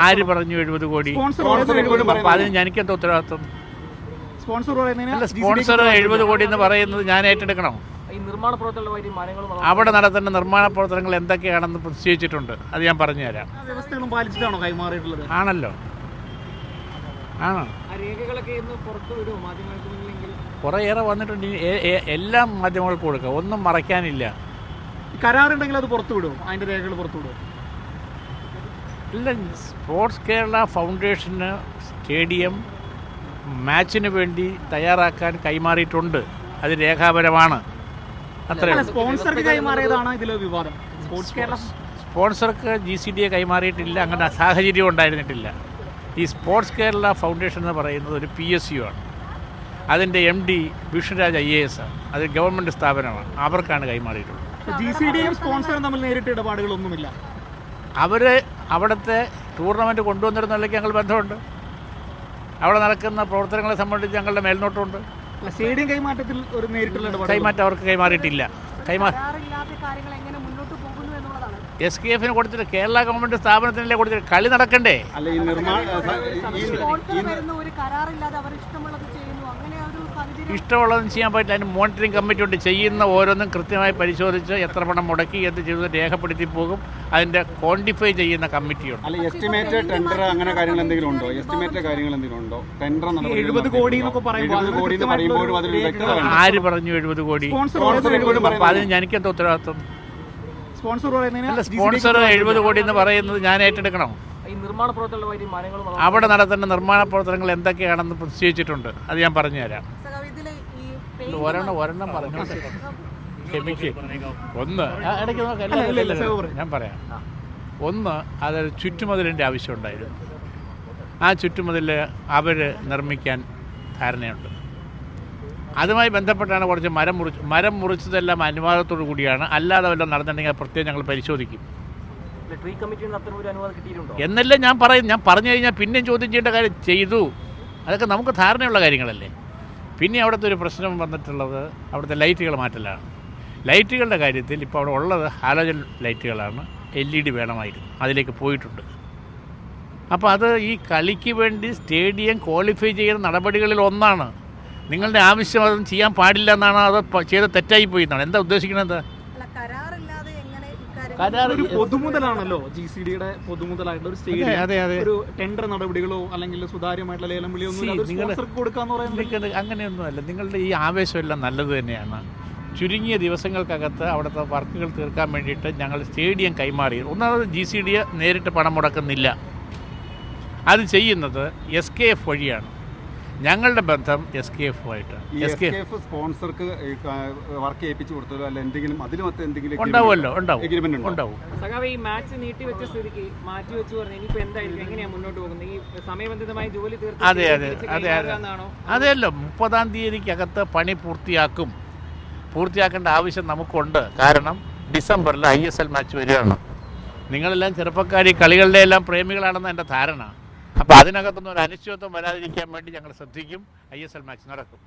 ആര് പറഞ്ഞു 70 കോടി? അപ്പോൾ അതിന് എനിക്കെന്താ ഉത്തരവാദിത്വം? സ്പോൺസർ 70 കോടി എന്ന് പറയുന്നത് ഞാൻ ഏറ്റെടുക്കണം. അവിടെ നടത്തേണ്ട നിർമ്മാണ പ്രവർത്തനങ്ങൾ എന്തൊക്കെയാണെന്ന് നിശ്ചയിച്ചിട്ടുണ്ട്. അത് ഞാൻ പറഞ്ഞുതരാം. ആണല്ലോ, ആണോ? കുറേയേറെ വന്നിട്ടുണ്ട്. എല്ലാം മാധ്യമങ്ങൾക്ക് കൊടുക്കുക, ഒന്നും മറയ്ക്കാനില്ല. കരാറുണ്ടെങ്കിൽ അത് പുറത്തു വിടും, അതിന്റെ രേഖകൾ പുറത്തു വിടും. ഇല്ല, സ്പോർട്സ് കേരള ഫൗണ്ടേഷന് സ്റ്റേഡിയം മാച്ചിന് വേണ്ടി തയ്യാറാക്കാൻ കൈമാറിയിട്ടുണ്ട്. അത് രേഖാപരമാണ്. അത്രയും. സ്പോൺസർക്ക് കൈമാറിയതാണ് ഇതിലെ വിവാദം. സ്പോൺസർക്ക് GCDയെ കൈമാറിയിട്ടില്ല. അങ്ങനെ സാഹചര്യം ഉണ്ടായിരുന്നിട്ടില്ല. ഈ സ്പോർട്സ് കേരള ഫൗണ്ടേഷൻ എന്ന് പറയുന്നത് ഒരു PSU ആണ്. അതിൻ്റെ MD വിഷ്ണുരാജ് IAS ആണ്. അത് ഗവൺമെൻറ് സ്ഥാപനമാണ്. അവർക്കാണ് കൈമാറിയിട്ടുള്ളത്. GCDയും സ്പോൺസറും തമ്മിൽ നേരിട്ട് ഇടപാടുകളൊന്നുമില്ല. അവർ അവിടുത്തെ ടൂർണമെൻറ്റ് കൊണ്ടുവന്നിരുന്നില്ലെങ്കിൽ ഞങ്ങൾ ബന്ധമുണ്ട്. അവിടെ നടക്കുന്ന പ്രവർത്തനങ്ങളെ സംബന്ധിച്ച് ഞങ്ങളുടെ മേൽനോട്ടമുണ്ട്. സ്റ്റേഡിയം കൈമാറ്റത്തിൽ ഒരു നേരിട്ടുള്ള കൈമാറ്റം അവർക്ക് കൈമാറിയിട്ടില്ല. SKFന് കൊടുത്തിട്ട് കേരള ഗവൺമെന്റ് സ്ഥാപനത്തിനല്ലേ കൊടുത്തിട്ട് കളി നടക്കണ്ടേ? ഇഷ്ടമുള്ളതും ചെയ്യാൻ പറ്റില്ല. അതിന് മോണിറ്ററിംഗ് കമ്മിറ്റി ഉണ്ട്. ചെയ്യുന്ന ഓരോന്നും കൃത്യമായി പരിശോധിച്ച് എത്ര പണം മുടക്കി എന്ത് ചെയ്ത് രേഖപ്പെടുത്തി പോകും. അതിന്റെ ക്വാണ്ടിഫൈ ചെയ്യുന്ന കമ്മിറ്റിയുണ്ട്. എസ്റ്റിമേറ്റഡ് ടെൻഡർ അങ്ങനെ കാര്യങ്ങൾ എന്തെങ്കിലും ഉണ്ടോ? എസ്റ്റിമേറ്റഡ് കാര്യങ്ങൾ എന്തെങ്കിലും ഉണ്ടോ? ടെൻഡർ 70 കോടി എന്നൊക്കെ പറയുമ്പോൾ ആര് പറഞ്ഞു 70 കോടി? അപ്പോൾ അതിന് എനിക്കെന്താ ഉത്തരവാദിത്വം? സ്പോൺസർ 70 കോടി എന്ന് പറയുന്നത് ഞാൻ ഏറ്റെടുക്കണം. അവിടെ നടത്തേണ്ട നിർമ്മാണ പ്രവർത്തനങ്ങൾ എന്തൊക്കെയാണെന്ന് നിശ്ചയിച്ചിട്ടുണ്ട്. അത് ഞാൻ പറഞ്ഞുതരാം. ഒരെണ്ണം പറഞ്ഞു ക്ഷമിക്ക്. ഒന്ന് ഇടയ്ക്ക് നോക്കാം, ഞാൻ പറയാം. ഒന്ന്, അതൊരു ചുറ്റുമതിലിൻ്റെ ആവശ്യമുണ്ടായിരുന്നു. ആ ചുറ്റുമതിൽ അവർ നിർമ്മിക്കാൻ ധാരണയുണ്ട്. അതുമായി ബന്ധപ്പെട്ടാണ് കുറച്ച് മരം മുറിച്ചതെല്ലാം അനുവാദത്തോടു കൂടിയാണ്. അല്ലാതെ വല്ലതും നടന്നിട്ടുണ്ടെങ്കിൽ പ്രത്യേകം ഞങ്ങൾ പരിശോധിക്കും എന്നല്ല ഞാൻ പറയും. ഞാൻ പറഞ്ഞു കഴിഞ്ഞാൽ പിന്നെയും ചോദ്യം ചെയ്യേണ്ട കാര്യം ചെയ്തു. അതൊക്കെ നമുക്ക് ധാരണയുള്ള കാര്യങ്ങളല്ലേ. പിന്നെ അവിടുത്തെ ഒരു പ്രശ്നം വന്നിട്ടുള്ളത് അവിടുത്തെ ലൈറ്റുകൾ മാറ്റലാണ്. ലൈറ്റുകളുടെ കാര്യത്തിൽ ഇപ്പോൾ അവിടെ ഉള്ളത് ഹാലോജൻ ലൈറ്റുകളാണ്. LED വേണമായിരുന്നു, അതിലേക്ക് പോയിട്ടുണ്ട്. അപ്പോൾ അത് ഈ കളിക്ക് വേണ്ടി സ്റ്റേഡിയം ക്വാളിഫൈ ചെയ്യുന്ന നടപടികളിൽ ഒന്നാണ്. നിങ്ങളുടെ ആവശ്യം അതൊന്നും ചെയ്യാൻ പാടില്ല എന്നാണ്. അത് ചെയ്ത് തെറ്റായി പോയി എന്നാണ്. എന്താ ഉദ്ദേശിക്കുന്നത്? പൊതുമുതലാണല്ലോ GCDയുടെ പൊതുമുതലായിട്ടുള്ള ഒരു സ്റ്റേഡിയം. ഒരു ടെൻഡർ നടപടികളോ അല്ലെങ്കിൽ സുതാര്യമായിട്ടുള്ള ലേലം വിളിയോ അങ്ങനെയൊന്നുമല്ല. നിങ്ങളുടെ ഈ ആവേശമെല്ലാം നല്ലത് തന്നെയാണ്. ചുരുങ്ങിയ ദിവസങ്ങൾക്കകത്ത് അവിടുത്തെ വർക്കുകൾ തീർക്കാൻ വേണ്ടിയിട്ട് ഞങ്ങൾ സ്റ്റേഡിയം കൈമാറി. ഒന്നാമത് GCDയെ നേരിട്ട് പണം മുടക്കുന്നില്ല. അത് ചെയ്യുന്നത് SKF വഴിയാണ്. ഞങ്ങളുടെ ബന്ധം SKF-ആയിട്ടാണ്. SKF സ്പോൺസർക്ക് വർക്ക് ഏൽപ്പിച്ചു കൊടുത്തല്ലോ അല്ല എന്തെങ്കിലും അതിൽ എന്തെങ്കിലും ഉണ്ടാവുമല്ലോ? ഉണ്ടാവും. ഈ മാച്ച് നീട്ടി വെച്ച സ്ഥിതിക്ക് മാറ്റി വെച്ച് പറഞ്ഞു ഇനിയിപ്പോൾ എന്തായിരിക്കും, എങ്ങനെയാണ് മുന്നോട്ട് പോകുന്നത്? ഈ സമയബന്ധിതമായ ജോലി അതെയല്ലോ 30-ാം തീയതിക്കകത്ത് പണി പൂർത്തിയാക്കേണ്ട ആവശ്യം നമുക്കുണ്ട്. കാരണം ഡിസംബറിൽ ISL മാച്ച് വരികയാണ്. നിങ്ങളെല്ലാം ചെറുപ്പക്കാരി കളികളുടെ എല്ലാം പ്രേമികളാണെന്ന് എൻ്റെ ധാരണ. അപ്പോൾ അതിനകത്തൊന്നും ഒരു അനിശ്ചിതത്വം വരാതിരിക്കാൻ വേണ്ടി ഞങ്ങൾ ശ്രദ്ധിക്കും. ISL മാച്ച് നടക്കും.